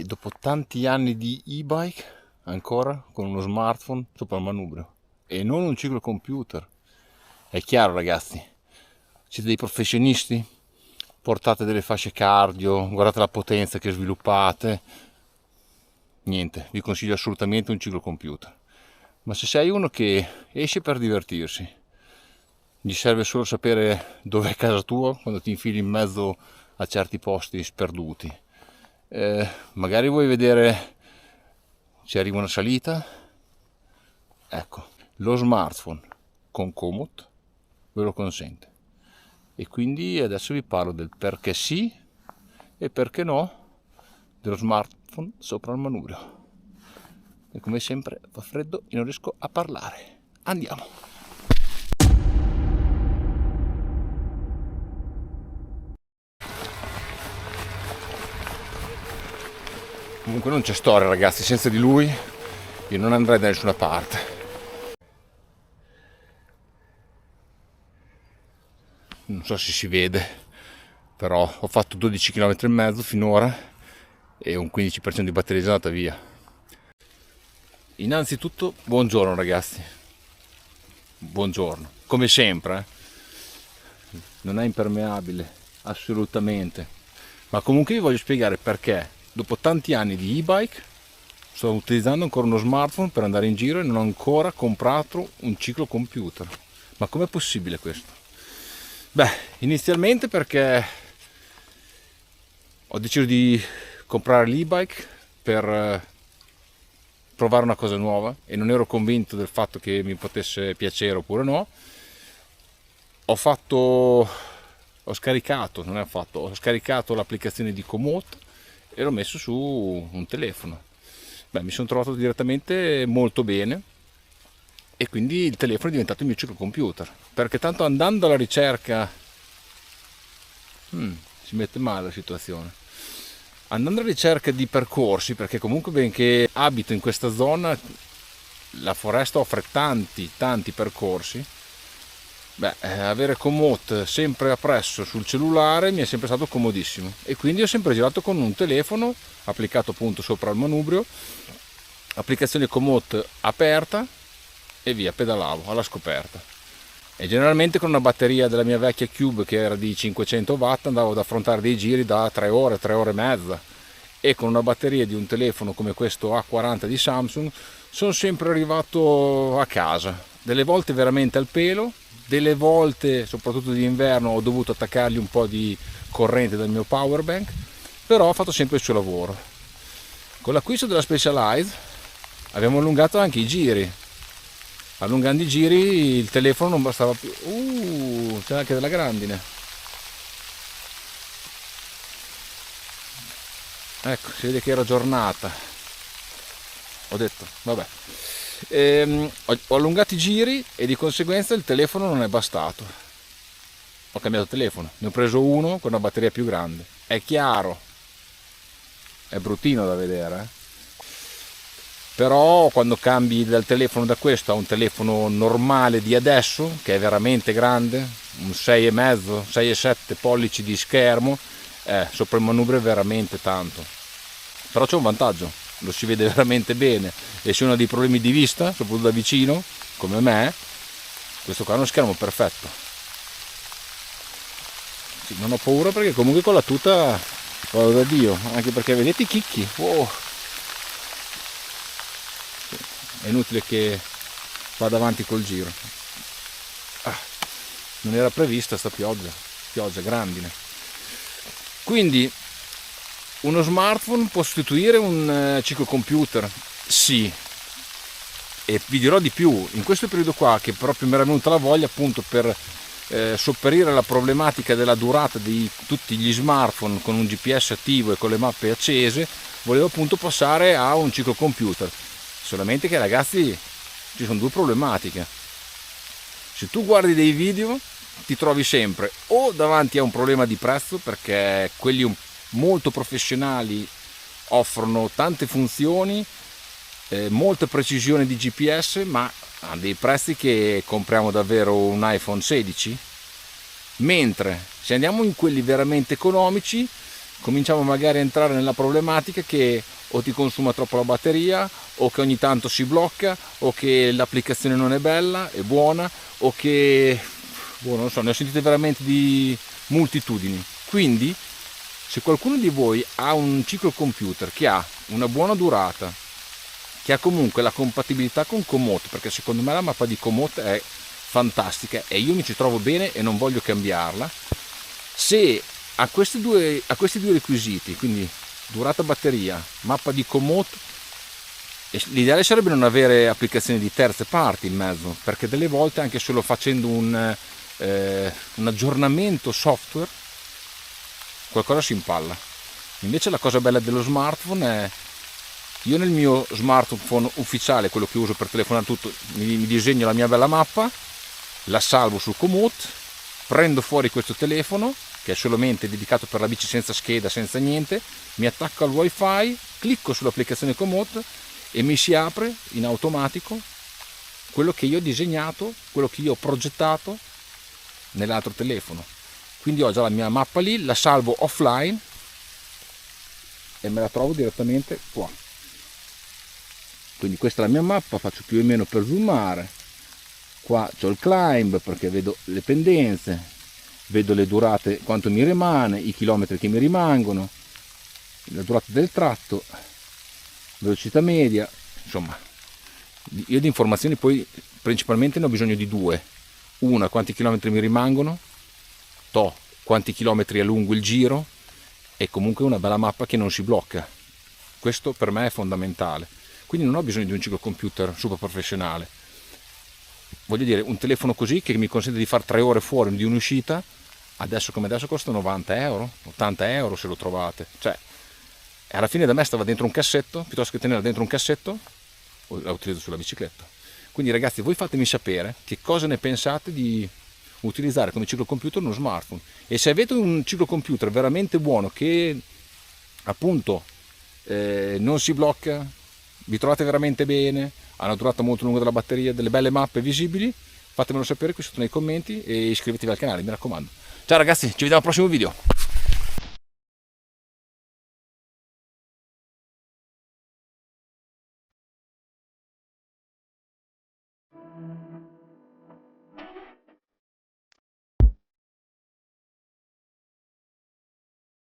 dopo tanti anni di e-bike, ancora con uno smartphone sopra il manubrio e non un ciclocomputer. È chiaro, ragazzi, siete dei professionisti, portate delle fasce cardio, guardate la potenza che sviluppate. Niente, vi consiglio assolutamente un ciclocomputer. Ma se sei uno che esce per divertirsi, gli serve solo sapere dov'è casa tua quando ti infili in mezzo a certi posti sperduti, magari vuoi vedere se arriva una salita, ecco, lo smartphone con Komoot ve lo consente. E quindi adesso vi parlo del perché sì e perché no dello smartphone sopra il manubrio. E come sempre fa freddo e non riesco a parlare. Andiamo! Comunque non c'è storia, ragazzi, senza di lui io non andrei da nessuna parte. Non so se si vede, però ho fatto 12 km e mezzo finora e un 15% di batteria è già andata via. Innanzitutto, buongiorno ragazzi, buongiorno, come sempre, non è impermeabile, assolutamente, ma comunque vi voglio spiegare perché dopo tanti anni di e-bike sto utilizzando ancora uno smartphone per andare in giro e non ho ancora comprato un ciclocomputer. Ma com'è possibile questo? Beh, inizialmente perché ho deciso di comprare l'e-bike per provare una cosa nuova e non ero convinto del fatto che mi potesse piacere oppure no. Ho scaricato l'applicazione di Komoot e l'ho messo su un telefono. Beh, mi sono trovato direttamente molto bene e quindi il telefono è diventato il mio ciclocomputer, perché tanto andando alla ricerca si mette male la situazione, andando alla ricerca di percorsi, perché comunque benché abito in questa zona la foresta offre tanti percorsi. Beh, avere Komoot sempre appresso sul cellulare mi è sempre stato comodissimo e quindi ho sempre girato con un telefono applicato appunto sopra il manubrio, applicazione Komoot aperta e via, pedalavo alla scoperta. E generalmente con una batteria della mia vecchia Cube che era di 500 watt andavo ad affrontare dei giri da 3 ore e mezza, e con una batteria di un telefono come questo A40 di Samsung sono sempre arrivato a casa, delle volte veramente al pelo, delle volte soprattutto d'inverno ho dovuto attaccargli un po' di corrente dal mio power bank, però ho fatto sempre il suo lavoro. Con l'acquisto della Specialized abbiamo allungato anche i giri. Allungando i giri il telefono non bastava più. C'è anche della grandine. Ecco, si vede che era giornata. Ho detto, vabbè. Ho allungato i giri e di conseguenza il telefono non è bastato. Ho cambiato telefono, ne ho preso uno con una batteria più grande. È chiaro, è bruttino da vedere, però quando cambi dal telefono da questo a un telefono normale di adesso, che è veramente grande, un 6,5, 6,7 pollici di schermo, sopra il manubrio è veramente tanto. Però c'è un vantaggio, lo si vede veramente bene, e se uno ha dei problemi di vista, soprattutto da vicino, come me, questo qua è uno schermo perfetto. Sì, non ho paura perché comunque con la tuta vado da Dio, anche perché vedete i chicchi, wow. È inutile che vada avanti col giro. Non era prevista sta pioggia grandine. Quindi uno smartphone può sostituire un ciclocomputer? Sì. E vi dirò di più, in questo periodo qua che proprio mi era venuta la voglia appunto per sopperire alla problematica della durata di tutti gli smartphone con un GPS attivo e con le mappe accese, volevo appunto passare a un ciclocomputer. Solamente che ragazzi ci sono due problematiche. Se tu guardi dei video ti trovi sempre o davanti a un problema di prezzo, perché quelli molto professionali offrono tante funzioni, molte precisioni di GPS, ma a dei prezzi che compriamo davvero un iPhone 16, mentre se andiamo in quelli veramente economici cominciamo magari a entrare nella problematica che o ti consuma troppo la batteria, o che ogni tanto si blocca, o che l'applicazione non è bella, è buona, o che, non so, ne ho sentite veramente di moltitudini. Quindi se qualcuno di voi ha un ciclocomputer che ha una buona durata, che ha comunque la compatibilità con Komoot, perché secondo me la mappa di Komoot è fantastica e io mi ci trovo bene e non voglio cambiarla, se a questi due requisiti, quindi durata batteria, mappa di Komoot, l'ideale sarebbe non avere applicazioni di terze parti in mezzo, perché delle volte anche solo facendo un aggiornamento software qualcosa si impalla. Invece la cosa bella dello smartphone è, io nel mio smartphone ufficiale, quello che uso per telefonare tutto, mi disegno la mia bella mappa, la salvo sul Komoot, prendo fuori questo telefono che è solamente dedicato per la bici, senza scheda, senza niente, mi attacco al wifi, clicco sull'applicazione Komoot e mi si apre in automatico quello che io ho disegnato, quello che io ho progettato nell'altro telefono. Quindi ho già la mia mappa lì, la salvo offline e me la trovo direttamente qua. Quindi questa è la mia mappa, faccio più o meno per zoomare. Qua c'ho il climb perché vedo le pendenze, vedo le durate, quanto mi rimane, i chilometri che mi rimangono, la durata del tratto, velocità media, insomma. Io di informazioni poi principalmente ne ho bisogno di due. Una, quanti chilometri mi rimangono, quanti chilometri è lungo il giro, e comunque una bella mappa che non si blocca. Questo per me è fondamentale. Quindi non ho bisogno di un ciclocomputer super professionale. Voglio dire, un telefono così che mi consente di fare 3 ore fuori di un'uscita, adesso come adesso costa 90 euro, 80 euro se lo trovate. Cioè, alla fine da me stava dentro un cassetto, piuttosto che tenerla dentro un cassetto, la utilizzo sulla bicicletta. Quindi ragazzi, voi fatemi sapere che cosa ne pensate di utilizzare come ciclocomputer uno smartphone, e se avete un ciclocomputer veramente buono che appunto non si blocca, vi trovate veramente bene, ha una durata molto lunga della batteria, delle belle mappe visibili, fatemelo sapere qui sotto nei commenti e iscrivetevi al canale, mi raccomando. Ciao ragazzi, ci vediamo al prossimo video.